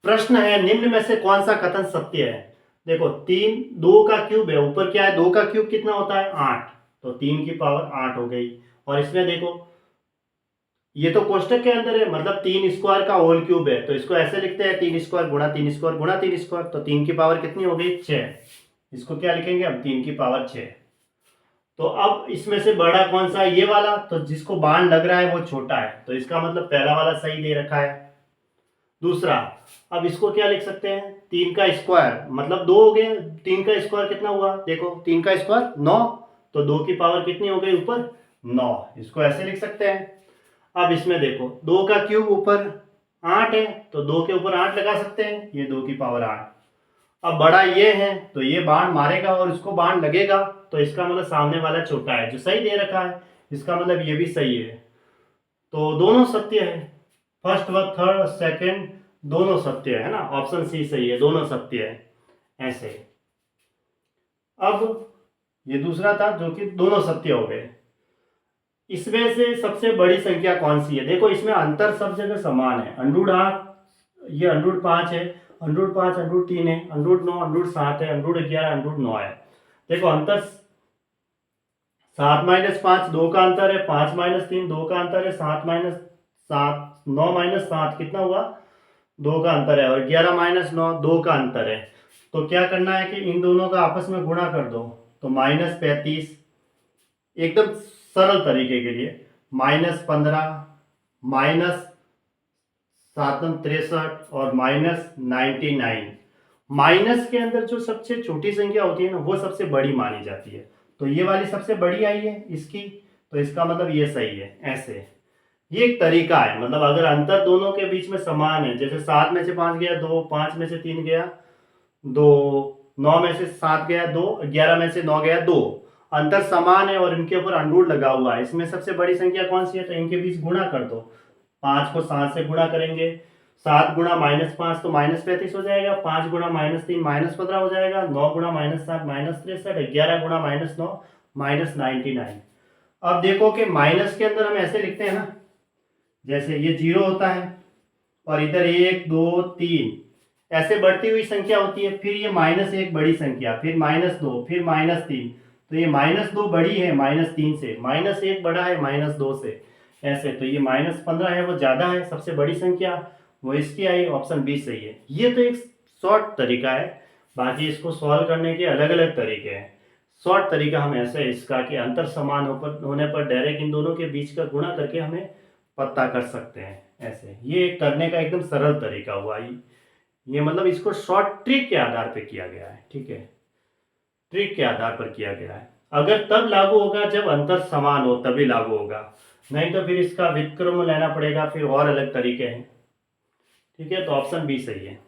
प्रश्न है निम्न में से कौन सा कथन सत्य है। देखो 3 2 का क्यूब है, ऊपर क्या है 2 का क्यूब कितना होता है 8, तो 3 की पावर 8 हो गई। और इसमें देखो ये तो कोष्टक के अंदर है, मतलब 3 स्क्वायर का होल क्यूब है, तो इसको ऐसे लिखते हैं 3 स्क्वायर गुणा 3 स्क्वायर गुणा 3 स्क्वायर, तो 3 की पावर कितनी हो गई 6। इसको क्या लिखेंगे हम 3 की पावर 6। तो अब इसमें से बड़ा कौन सा है, ये वाला, तो जिसको बाण लग रहा है वो छोटा है, तो इसका मतलब पहला वाला सही दे रखा है। दूसरा, अब इसको क्या लिख सकते हैं 3 का स्क्वायर मतलब 2 हो गए, 3 का स्क्वायर कितना हुआ देखो 3 का स्क्वायर 9, तो 2 की पावर कितनी हो गई ऊपर 9, इसको ऐसे लिख सकते हैं। अब इसमें देखो 2 का क्यूब ऊपर 8 है, तो 2 के ऊपर 8 लगा सकते हैं, ये 2 की पावर 8। अब बड़ा ये है तो ये बाण मारेगा और इसको बाण लगेगा, तो इसका मतलब सामने वाला छोटा है जो सही दे रखा है, इसका मतलब ये भी सही है। तो दोनों सत्य है, फर्स्ट व थर्ड और सेकंड दोनों सत्य है ना, ऑप्शन सी सही है, दोनों सत्य है ऐसे। अब ये दूसरा था जो कि दोनों सत्य हो गए। इसमें से सबसे बड़ी संख्या कौन सी है, देखो इसमें अंतर सब जगह समान है, अंडरूट 8 ये अंडरूट 5 है, अंडरूट 5 अंडरूट 3 है, अंडरूट 9 अंडरूट 7 है, अंडरूट 11 अंडरूट 9 है। देखो अंतर 7 माइनस 5 2 का अंतर है, 5 माइनस 3 2 का अंतर है, 7 माइनस 7 9 माइनस 7 कितना हुआ 2 का अंतर है, और 11 माइनस 9 2 का अंतर है। तो क्या करना है कि इन दोनों का आपस में गुणा कर दो, तो -35 एकदम सरल तरीके के लिए, -15 माइनस 763 और -99। माइनस के अंदर जो सबसे छोटी संख्या होती है ना वो सबसे बड़ी मानी जाती है, तो ये वाली सबसे बड़ी आई है इसकी, तो इसका मतलब ये सही है ऐसे। ये एक तरीका है, मतलब अगर अंतर दोनों के बीच में समान है, जैसे 7 में से 5 गया 2, 5 में से 3 गया 2, 9 में से 7 गया 2, 11 में से 9 गया 2, अंतर समान है और इनके ऊपर अंडूर लगा हुआ है, इसमें सबसे बड़ी संख्या कौन सी है, तो इनके बीच गुणा कर दो। 5 को 7 से गुणा करेंगे, 7 गुणा -5 तो -35 हो जाएगा, 5 गुणा -3 -15 हो जाएगा, 9 गुणा -7 -63, 11 गुणा -9 -99। अब देखो कि माइनस के अंदर हम ऐसे लिखते हैं ना, जैसे ये 0 होता है और इधर 1 2 3 ऐसे बढ़ती हुई संख्या होती है, फिर ये -1 बड़ी संख्या, फिर -2 फिर -3, तो ये -2 बड़ी है -3 से, -1 बड़ा है -2 से ऐसे, तो ये -15 है वो ज़्यादा है, सबसे बड़ी संख्या वो इसकी आई, ऑप्शन बी सही है। ये तो एक शॉर्ट तरीका है, बाकी इसको सॉल्व करने के अलग अलग तरीके हैं। शॉर्ट तरीका हम ऐसे इसका कि अंतर समान होने पर डायरेक्ट इन दोनों के बीच का गुणा करके हमें पता कर सकते हैं ऐसे, ये करने का एकदम सरल तरीका हुआ ये मतलब इसको शॉर्ट ट्रिक के आधार पर किया गया है, ठीक है, ट्रिक के आधार पर किया गया है। अगर तब लागू होगा जब अंतर समान हो तभी लागू होगा, नहीं तो फिर इसका व्युत्क्रम लेना पड़ेगा, फिर और अलग तरीके हैं, ठीक है, तो ऑप्शन बी सही है।